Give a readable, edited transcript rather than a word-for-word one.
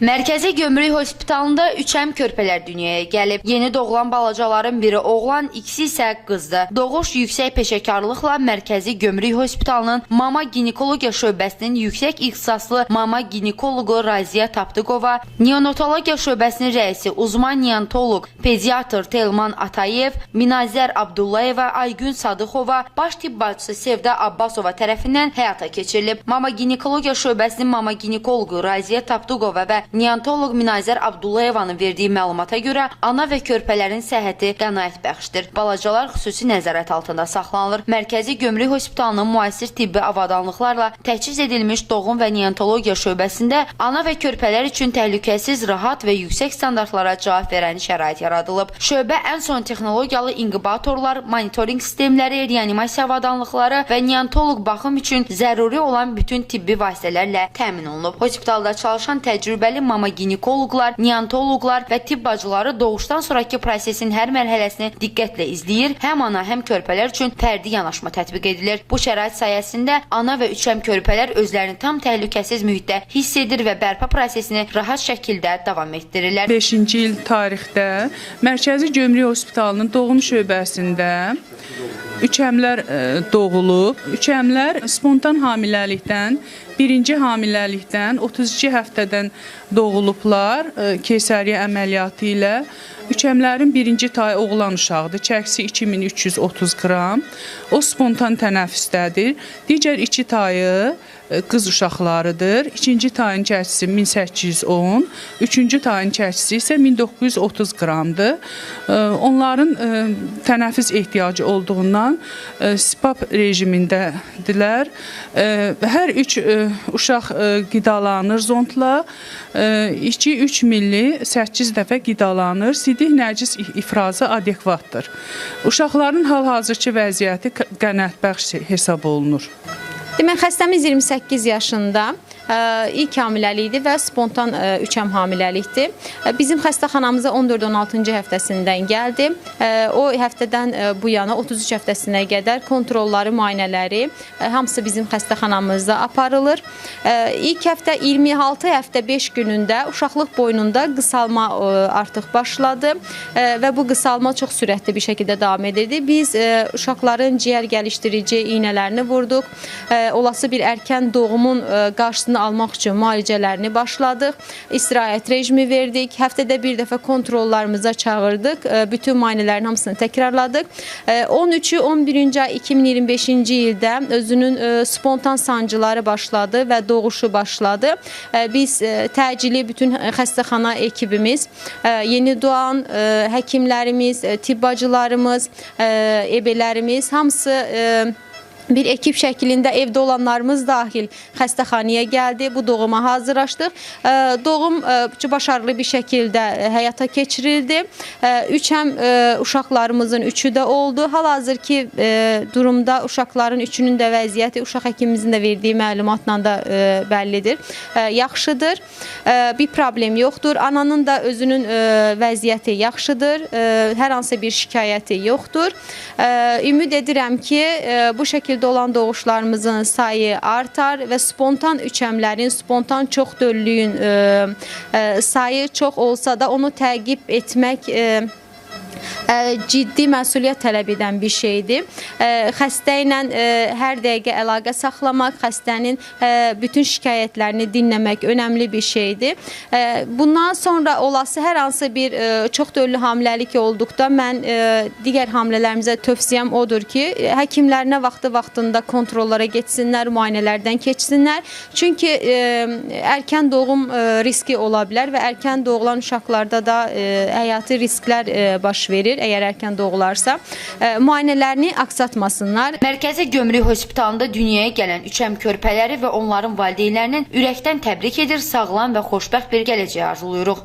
Mərkəzi Gömrük Hospitalında 3M körpələr dünyaya gəlib. Yeni doğulan balacaların biri oğlan, ikisi isə qızdır. Doğuş yüksək peşəkarlıqla Mərkəzi Gömrük Hospitalının mama ginekologiya şöbəsinin yüksək ixtisaslı mama ginekologu Raziya Tapdıqova, neonatologiya şöbəsinin rəisi uzman neonatoloq pediatr Telman Atayev, Minazər Abdullayeva, Aygün Sadıxova, baş tibb bacısı Sevda Abbasova tərəfindən həyata keçirilib. Mama ginekologiya şöbəsinin mama ginekologu Raziya Tapdıqova və neonatoloq Minazər Abdullayevanın verdiyi məlumata görə ana və körpələrin səhhəti qənaət bəxşdir. Balacalar xüsusi nəzarət altında saxlanılır. Mərkəzi Gömrük Hospitalının müasir tibbi avadanlıqlarla təchiz edilmiş doğum və neonatologiya şöbəsində ana və körpələr üçün təhlükəsiz, rahat və yüksək standartlara cavab verən şərait yaradılıb. Şöbə ən son texnologiyalı inkubatorlar, monitoring sistemləri, reanimasiya avadanlıqları və neonatoloq baxım üçün zəruri olan bütün tibbi vasitələrlə təmin olunub. Hospitalda çalışan təcrübəli mama ginekoloqlar, neonatoloqlar və tibb bacıları doğuşdan sonraki prosesin hər mərhələsini diqqətlə izləyir. Həm ana, həm körpələr üçün fərdi yanaşma tətbiq edilir. Bu şərait sayəsində ana və 3M körpələr özlərini tam təhlükəsiz mühitdə hiss edir və bərpa prosesini rahat şəkildə davam etdirirlər. 5-ci il tarixdə Mərkəzi Gömrük Hospitalının doğum şöbəsində 3M'lər doğulub. 3M'lər spontan hamiləlikdən, birinci hamiləlikdən 32 həftədən doğulublar keysəriyyə əməliyyatı ilə. 3M'lərin birinci tayı oğlan uşaqdır, çəkisi 2330 qram. O spontan tənəffüsdədir. Digər iki tayı qız uşaqlarıdır. İkinci tayın çəkisi 1810, üçüncü tayın çəkisi isə 1930 qramdır. Onların tənəffüs ehtiyacı olduğundan SPAP rejimindədirlər. Hər üç uşaq qidalanır zondla. 2-3 milli 8 dəfə qidalanır. Sidik nəcis ifrazı adekvatdır. Uşaqların hal-hazırki vəziyyəti qənaətbəxş hesab olunur. Demək, xəstəmiz 28 yaşında, ilk hamiləlikdir və spontan 3M hamiləlikdir. Bizim xəstəxanamıza 14-16-cı həftəsindən gəldi. O həftədən bu yana 33 həftəsinə qədər kontrolları, müayinələri hamısı bizim xəstəxanamızda aparılır. İlk həftə 26 həftə 5 günündə uşaqlıq boynunda qısalma artıq başladı və bu qısalma çox sürətli bir şəkildə davam edirdi. Biz uşaqların ciyər gəlişdirici iynələrini vurduq. Olası bir erkən doğumun qarşısını almaq üçün müalicələrini başladıq. İstirahət rejimi verdik. Həftədə bir dəfə kontrollarımıza çağırdıq. Bütün müayinələrin hamısını təkrarladıq. 13-ü 11-ci ay 2025-ci ildə özünün spontan sancıları başladı və doğuşu başladı. Biz təcili bütün xəstəxana ekibimiz, yeni doğan həkimlərimiz, tibb bacılarımız, ebelərimiz hamısı bir ekip şəklində evdə olanlarımız dahil xəstəxanaya gəldi. Bu doğuma hazırlaşdıq. Doğum başarılı bir şəkildə həyata keçirildi. 3M uşaqlarımızın üçü də oldu. Hal-hazırki durumda uşaqların üçünün də vəziyyəti uşaq həkimimizin də verdiyi məlumatla da bəllidir. Yaxşıdır. Bir problem yoxdur. Ananın da özünün vəziyyəti yaxşıdır. Hər hansı bir şikayəti yoxdur. Ümid edirəm ki, bu şəkildə olan doğuşlarımızın sayı artar və spontan 3M'lərin, spontan çoxdöllüyün sayı çox olsa da onu təqib etmək ciddi məsuliyyət tələb edən bir şeydir. Xəstə ilə hər dəqiqə əlaqə saxlamaq, xəstənin bütün şikayətlərini dinləmək önəmli bir şeydir. Bundan sonra olası hər hansı bir çoxdöllü hamiləlik olduqda mən digər hamilələrimize tövsiyəm odur ki, həkimlərinə vaxtında kontrollara getsinlər, müayinələrdən keçsinlər. Çünki erkən doğum riski ola bilər və erkən doğulan uşaqlarda da həyati risklər baş verir. Əgər erkən doğularsa, müayinələrini aksatmasınlar. Mərkəzi Gömrük Hospitalında dünyaya gələn 3M körpələri və onların valideynlərinin ürəkdən təbrik edir, sağlam və xoşbəxt bir gələcək arzuluyuruq.